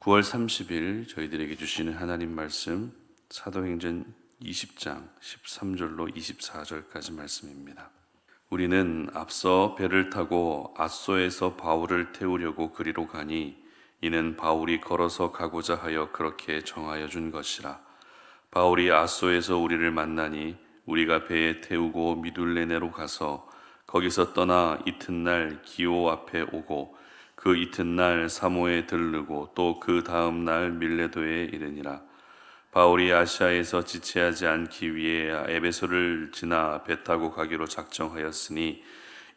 9월 30일 저희들에게 주시는 하나님 말씀 사도행전 20장 13절로 24절까지 말씀입니다. 우리는 앞서 배를 타고 앗소에서 바울을 태우려고 그리로 가니 이는 바울이 걸어서 가고자 하여 그렇게 정하여 준 것이라. 바울이 앗소에서 우리를 만나니 우리가 배에 태우고 미둘레네로 가서 거기서 떠나 이튿날 기오 앞에 오고 그 이튿날 사모에 들르고 또 그 다음 날 밀레도에 이르니라. 바울이 아시아에서 지체하지 않기 위해 에베소를 지나 배 타고 가기로 작정하였으니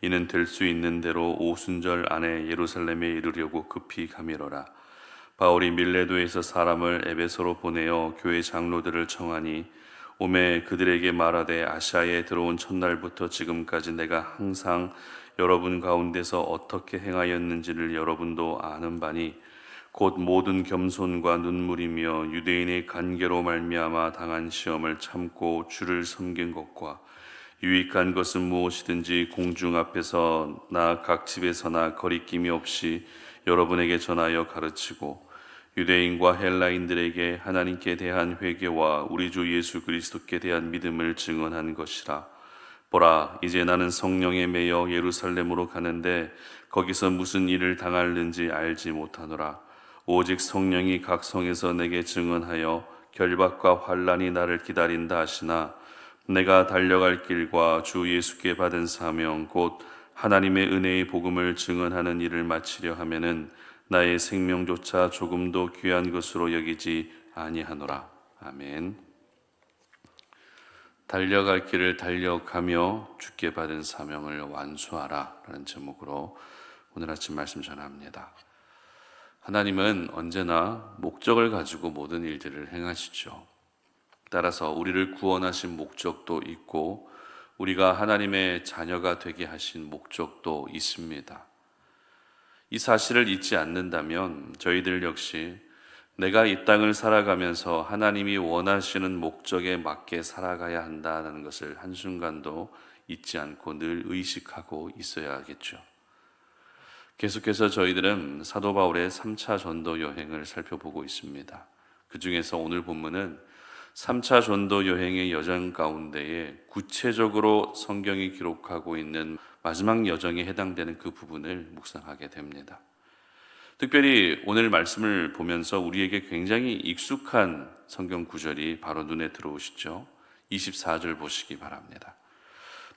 이는 될 수 있는 대로 오순절 안에 예루살렘에 이르려고 급히 가미러라. 바울이 밀레도에서 사람을 에베소로 보내어 교회 장로들을 청하니 오매 그들에게 말하되 아시아에 들어온 첫날부터 지금까지 내가 항상 여러분 가운데서 어떻게 행하였는지를 여러분도 아는 바니 곧 모든 겸손과 눈물이며 유대인의 간계로 말미암아 당한 시험을 참고 주를 섬긴 것과 유익한 것은 무엇이든지 공중 앞에서나 각 집에서나 거리낌이 없이 여러분에게 전하여 가르치고 유대인과 헬라인들에게 하나님께 대한 회개와 우리 주 예수 그리스도께 대한 믿음을 증언한 것이라. 보라, 이제 나는 성령에 매여 예루살렘으로 가는데 거기서 무슨 일을 당할는지 알지 못하노라. 오직 성령이 각 성에서 내게 증언하여 결박과 환난이 나를 기다린다 하시나 내가 달려갈 길과 주 예수께 받은 사명 곧 하나님의 은혜의 복음을 증언하는 일을 마치려 하면은 나의 생명조차 조금도 귀한 것으로 여기지 아니하노라. 아멘. 달려갈 길을 달려가며 주께 받은 사명을 완수하라 라는 제목으로 오늘 아침 말씀 전합니다. 하나님은 언제나 목적을 가지고 모든 일들을 행하시죠. 따라서 우리를 구원하신 목적도 있고 우리가 하나님의 자녀가 되게 하신 목적도 있습니다. 이 사실을 잊지 않는다면 저희들 역시 내가 이 땅을 살아가면서 하나님이 원하시는 목적에 맞게 살아가야 한다는 것을 한순간도 잊지 않고 늘 의식하고 있어야겠죠. 계속해서 저희들은 사도 바울의 3차 전도 여행을 살펴보고 있습니다. 그 중에서 오늘 본문은 3차 전도 여행의 여정 가운데에 구체적으로 성경이 기록하고 있는 마지막 여정에 해당되는 그 부분을 묵상하게 됩니다. 특별히 오늘 말씀을 보면서 우리에게 굉장히 익숙한 성경 구절이 바로 눈에 들어오시죠. 24절 보시기 바랍니다.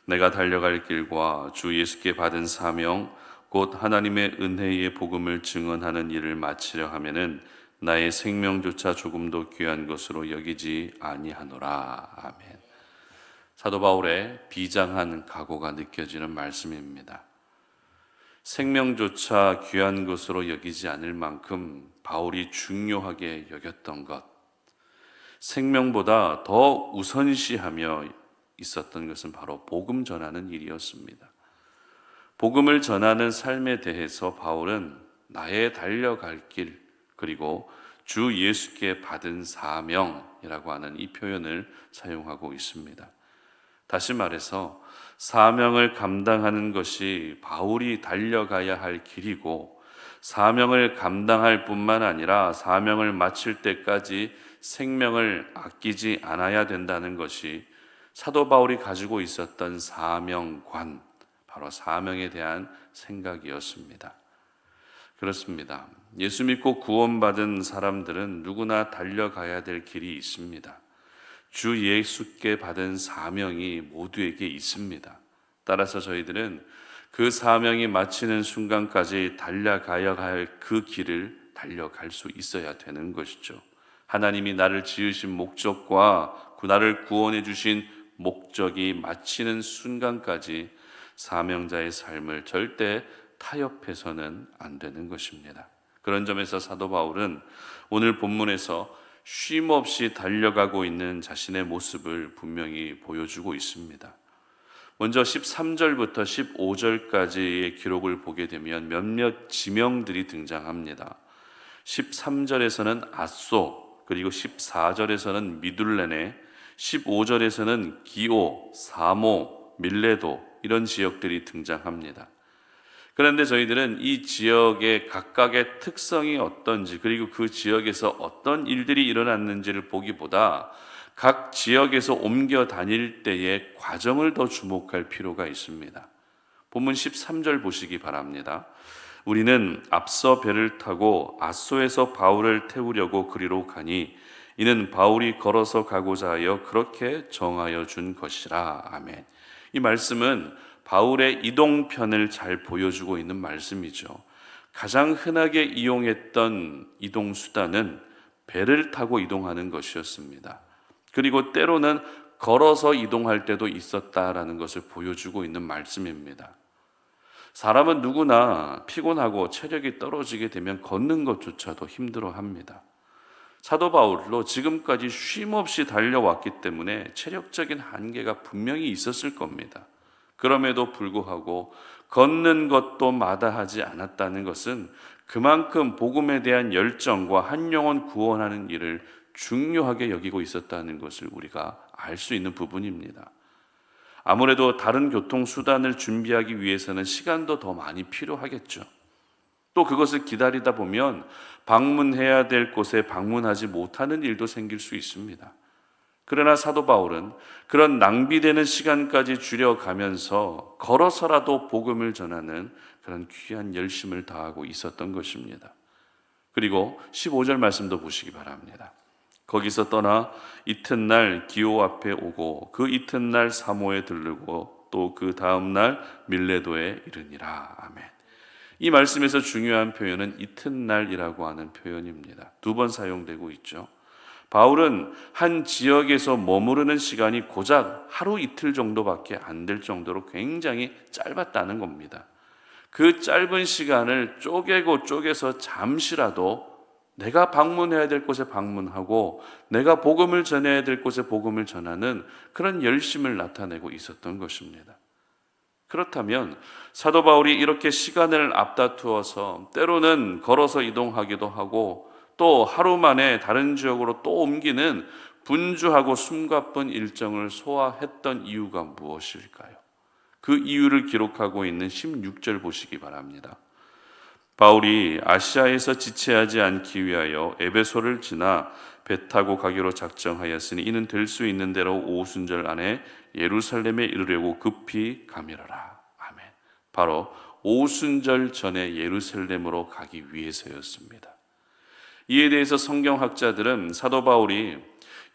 내가 달려갈 길과 주 예수께 받은 사명 곧 하나님의 은혜의 복음을 증언하는 일을 마치려 하면은 나의 생명조차 조금도 귀한 것으로 여기지 아니하노라. 아멘. 사도 바울의 비장한 각오가 느껴지는 말씀입니다. 생명조차 귀한 것으로 여기지 않을 만큼 바울이 중요하게 여겼던 것, 생명보다 더 우선시하며 있었던 것은 바로 복음 전하는 일이었습니다. 복음을 전하는 삶에 대해서 바울은 나의 달려갈 길 그리고 주 예수께 받은 사명이라고 하는 이 표현을 사용하고 있습니다. 다시 말해서 사명을 감당하는 것이 바울이 달려가야 할 길이고 사명을 감당할 뿐만 아니라 사명을 마칠 때까지 생명을 아끼지 않아야 된다는 것이 사도 바울이 가지고 있었던 사명관, 바로 사명에 대한 생각이었습니다. 그렇습니다. 예수 믿고 구원받은 사람들은 누구나 달려가야 될 길이 있습니다. 주 예수께 받은 사명이 모두에게 있습니다. 따라서 저희들은 그 사명이 마치는 순간까지 달려가야 할 그 길을 달려갈 수 있어야 되는 것이죠. 하나님이 나를 지으신 목적과 나를 구원해 주신 목적이 마치는 순간까지 사명자의 삶을 절대 타협해서는 안 되는 것입니다. 그런 점에서 사도 바울은 오늘 본문에서 쉼 없이 달려가고 있는 자신의 모습을 분명히 보여주고 있습니다. 먼저 13절부터 15절까지의 기록을 보게 되면 몇몇 지명들이 등장합니다. 13절에서는 앗소, 그리고 14절에서는 미둘레네, 15절에서는 기오, 사모, 밀레도 이런 지역들이 등장합니다. 그런데 저희들은 이 지역의 각각의 특성이 어떤지, 그리고 그 지역에서 어떤 일들이 일어났는지를 보기보다 각 지역에서 옮겨 다닐 때의 과정을 더 주목할 필요가 있습니다. 본문 13절 보시기 바랍니다. 우리는 앞서 배를 타고 앗소에서 바울을 태우려고 그리로 가니 이는 바울이 걸어서 가고자 하여 그렇게 정하여 준 것이라. 아멘. 이 말씀은 바울의 이동편을 잘 보여주고 있는 말씀이죠. 가장 흔하게 이용했던 이동 수단은 배를 타고 이동하는 것이었습니다. 그리고 때로는 걸어서 이동할 때도 있었다라는 것을 보여주고 있는 말씀입니다. 사람은 누구나 피곤하고 체력이 떨어지게 되면 걷는 것조차도 힘들어합니다. 사도 바울도 지금까지 쉼없이 달려왔기 때문에 체력적인 한계가 분명히 있었을 겁니다. 그럼에도 불구하고 걷는 것도 마다하지 않았다는 것은 그만큼 복음에 대한 열정과 한 영혼 구원하는 일을 중요하게 여기고 있었다는 것을 우리가 알 수 있는 부분입니다. 아무래도 다른 교통수단을 준비하기 위해서는 시간도 더 많이 필요하겠죠. 또 그것을 기다리다 보면 방문해야 될 곳에 방문하지 못하는 일도 생길 수 있습니다. 그러나 사도 바울은 그런 낭비되는 시간까지 줄여가면서 걸어서라도 복음을 전하는 그런 귀한 열심을 다하고 있었던 것입니다. 그리고 15절 말씀도 보시기 바랍니다. 거기서 떠나 이튿날 기오 앞에 오고 그 이튿날 사모에 들르고 또 그 다음날 밀레도에 이르니라. 아멘. 이 말씀에서 중요한 표현은 이튿날이라고 하는 표현입니다. 2번 사용되고 있죠. 바울은 한 지역에서 머무르는 시간이 고작 하루 이틀 정도밖에 안 될 정도로 굉장히 짧았다는 겁니다. 그 짧은 시간을 쪼개서 잠시라도 내가 방문해야 될 곳에 방문하고 내가 복음을 전해야 될 곳에 복음을 전하는 그런 열심을 나타내고 있었던 것입니다. 그렇다면 사도 바울이 이렇게 시간을 앞다투어서 때로는 걸어서 이동하기도 하고 또 하루 만에 다른 지역으로 또 옮기는 분주하고 숨가쁜 일정을 소화했던 이유가 무엇일까요? 그 이유를 기록하고 있는 16절 보시기 바랍니다. 바울이 아시아에서 지체하지 않기 위하여 에베소를 지나 배 타고 가기로 작정하였으니 이는 될 수 있는 대로 오순절 안에 예루살렘에 이르려고 급히 가미르라. 아멘. 바로 오순절 전에 예루살렘으로 가기 위해서였습니다. 이에 대해서 성경학자들은 사도 바울이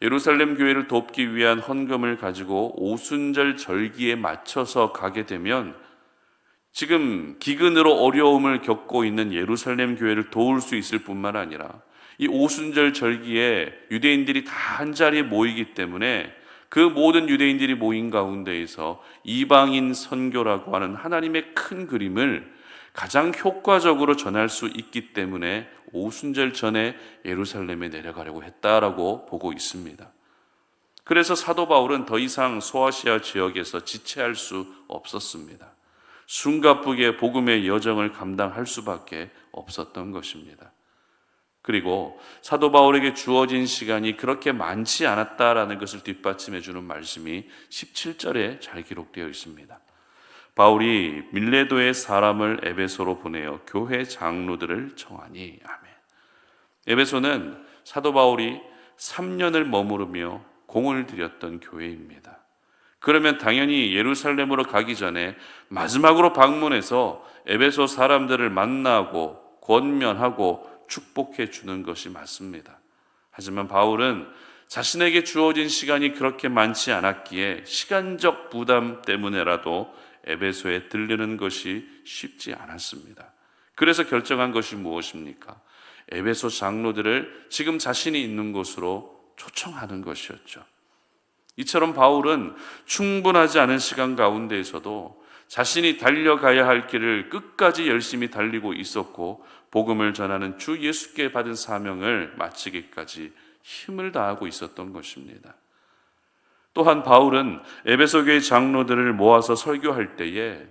예루살렘 교회를 돕기 위한 헌금을 가지고 오순절 절기에 맞춰서 가게 되면 지금 기근으로 어려움을 겪고 있는 예루살렘 교회를 도울 수 있을 뿐만 아니라 이 오순절 절기에 유대인들이 다 한자리에 모이기 때문에 그 모든 유대인들이 모인 가운데에서 이방인 선교라고 하는 하나님의 큰 그림을 가장 효과적으로 전할 수 있기 때문에 오순절 전에 예루살렘에 내려가려고 했다라고 보고 있습니다. 그래서 사도 바울은 더 이상 소아시아 지역에서 지체할 수 없었습니다. 숨가쁘게 복음의 여정을 감당할 수밖에 없었던 것입니다. 그리고 사도 바울에게 주어진 시간이 그렇게 많지 않았다라는 것을 뒷받침해 주는 말씀이 17절에 잘 기록되어 있습니다. 바울이 밀레도의 사람을 에베소로 보내어 교회 장로들을 청하니. 아멘. 에베소는 사도 바울이 3년을 머무르며 공을 들였던 교회입니다. 그러면 당연히 예루살렘으로 가기 전에 마지막으로 방문해서 에베소 사람들을 만나고 권면하고 축복해 주는 것이 맞습니다. 하지만 바울은 자신에게 주어진 시간이 그렇게 많지 않았기에 시간적 부담 때문에라도 에베소에 들르는 것이 쉽지 않았습니다. 그래서 결정한 것이 무엇입니까? 에베소 장로들을 지금 자신이 있는 곳으로 초청하는 것이었죠. 이처럼 바울은 충분하지 않은 시간 가운데에서도 자신이 달려가야 할 길을 끝까지 열심히 달리고 있었고 복음을 전하는 주 예수께 받은 사명을 마치기까지 힘을 다하고 있었던 것입니다. 또한 바울은 에베소 교회 장로들을 모아서 설교할 때에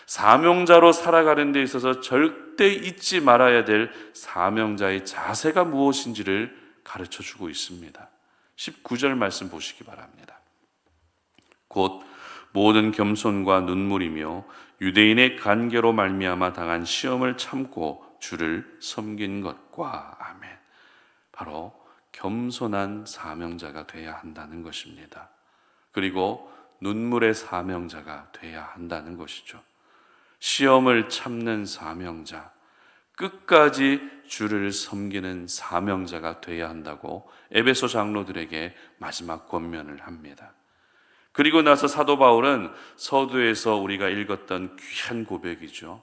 사명자로 살아가는 데 있어서 절대 잊지 말아야 될 사명자의 자세가 무엇인지를 가르쳐주고 있습니다. 19절 말씀 보시기 바랍니다. 곧 모든 겸손과 눈물이며 유대인의 간계로 말미암아 당한 시험을 참고 주를 섬긴 것과 아멘. 바로 겸손한 사명자가 돼야 한다는 것입니다. 그리고 눈물의 사명자가 돼야 한다는 것이죠. 시험을 참는 사명자, 끝까지 주를 섬기는 사명자가 돼야 한다고 에베소 장로들에게 마지막 권면을 합니다. 그리고 나서 사도 바울은 서두에서 우리가 읽었던 귀한 고백이죠.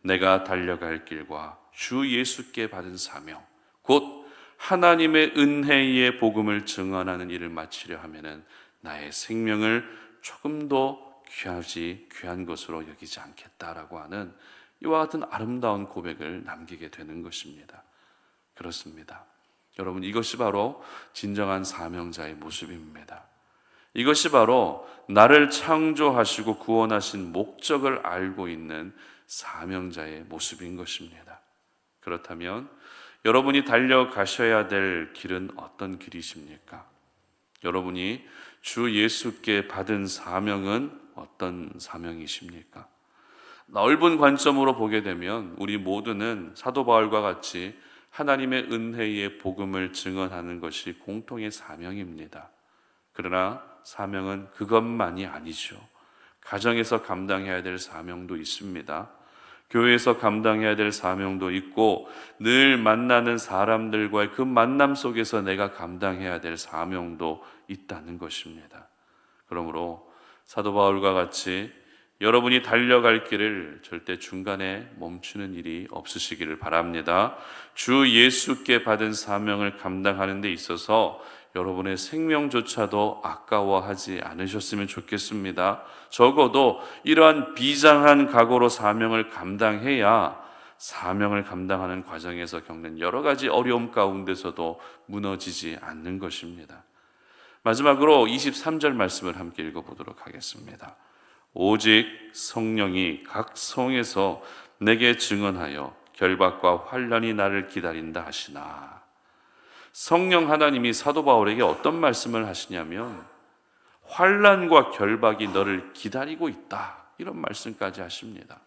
내가 달려갈 길과 주 예수께 받은 사명, 곧 하나님의 은혜의 복음을 증언하는 일을 마치려 하면은 나의 생명을 조금도 귀한 것으로 여기지 않겠다라고 하는 이와 같은 아름다운 고백을 남기게 되는 것입니다. 그렇습니다. 여러분, 이것이 바로 진정한 사명자의 모습입니다. 이것이 바로 나를 창조하시고 구원하신 목적을 알고 있는 사명자의 모습인 것입니다. 그렇다면 여러분이 달려가셔야 될 길은 어떤 길이십니까? 여러분이 주 예수께 받은 사명은 어떤 사명이십니까? 넓은 관점으로 보게 되면 우리 모두는 사도 바울과 같이 하나님의 은혜의 복음을 증언하는 것이 공통의 사명입니다. 그러나 사명은 그것만이 아니죠. 가정에서 감당해야 될 사명도 있습니다. 교회에서 감당해야 될 사명도 있고, 늘 만나는 사람들과의 그 만남 속에서 내가 감당해야 될 사명도 있다는 것입니다. 그러므로 사도 바울과 같이 여러분이 달려갈 길을 절대 중간에 멈추는 일이 없으시기를 바랍니다. 주 예수께 받은 사명을 감당하는 데 있어서 여러분의 생명조차도 아까워하지 않으셨으면 좋겠습니다. 적어도 이러한 비장한 각오로 사명을 감당해야 사명을 감당하는 과정에서 겪는 여러 가지 어려움 가운데서도 무너지지 않는 것입니다. 마지막으로 23절 말씀을 함께 읽어보도록 하겠습니다. 오직 성령이 각 성에서 내게 증언하여 결박과 환난이 나를 기다린다 하시나. 성령 하나님이 사도 바울에게 어떤 말씀을 하시냐면 환난과 결박이 너를 기다리고 있다, 이런 말씀까지 하십니다.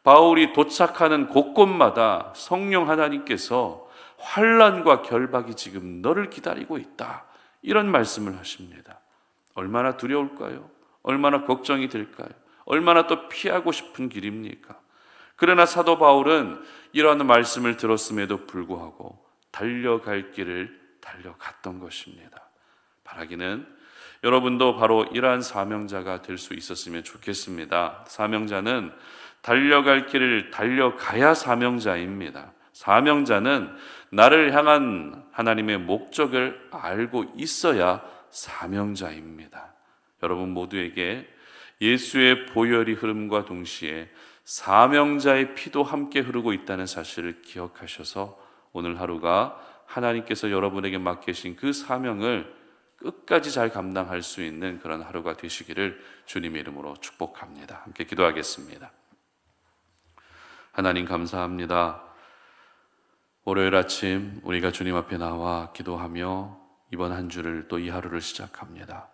바울이 도착하는 곳곳마다 성령 하나님께서 환난과 결박이 지금 너를 기다리고 있다, 이런 말씀을 하십니다. 얼마나 두려울까요? 얼마나 걱정이 될까요? 얼마나 또 피하고 싶은 길입니까? 그러나 사도 바울은 이러한 말씀을 들었음에도 불구하고 달려갈 길을 달려갔던 것입니다. 바라기는 여러분도 바로 이러한 사명자가 될 수 있었으면 좋겠습니다. 사명자는 달려갈 길을 달려가야 사명자입니다. 사명자는 나를 향한 하나님의 목적을 알고 있어야 사명자입니다. 여러분 모두에게 예수의 보혈이 흐름과 동시에 사명자의 피도 함께 흐르고 있다는 사실을 기억하셔서 오늘 하루가 하나님께서 여러분에게 맡기신 그 사명을 끝까지 잘 감당할 수 있는 그런 하루가 되시기를 주님의 이름으로 축복합니다. 함께 기도하겠습니다. 하나님 감사합니다. 월요일 아침 우리가 주님 앞에 나와 기도하며 이번 한 주를 또 이 하루를 시작합니다.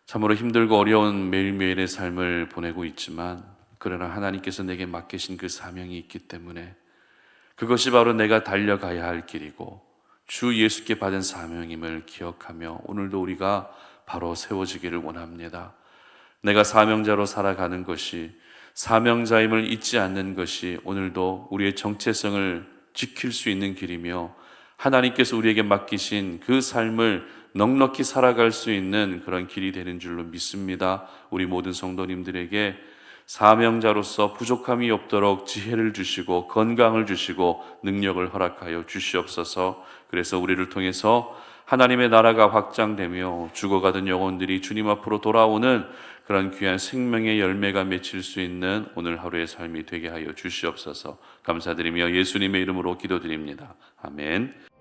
참으로 힘들고 어려운 매일매일의 삶을 보내고 있지만 그러나 하나님께서 내게 맡기신 그 사명이 있기 때문에 그것이 바로 내가 달려가야 할 길이고 주 예수께 받은 사명임을 기억하며 오늘도 우리가 바로 세워지기를 원합니다. 내가 사명자로 살아가는 것이, 사명자임을 잊지 않는 것이 오늘도 우리의 정체성을 지킬 수 있는 길이며 하나님께서 우리에게 맡기신 그 삶을 넉넉히 살아갈 수 있는 그런 길이 되는 줄로 믿습니다. 우리 모든 성도님들에게 사명자로서 부족함이 없도록 지혜를 주시고 건강을 주시고 능력을 허락하여 주시옵소서. 그래서 우리를 통해서 하나님의 나라가 확장되며 죽어가던 영혼들이 주님 앞으로 돌아오는 그런 귀한 생명의 열매가 맺힐 수 있는 오늘 하루의 삶이 되게 하여 주시옵소서. 감사드리며 예수님의 이름으로 기도드립니다. 아멘.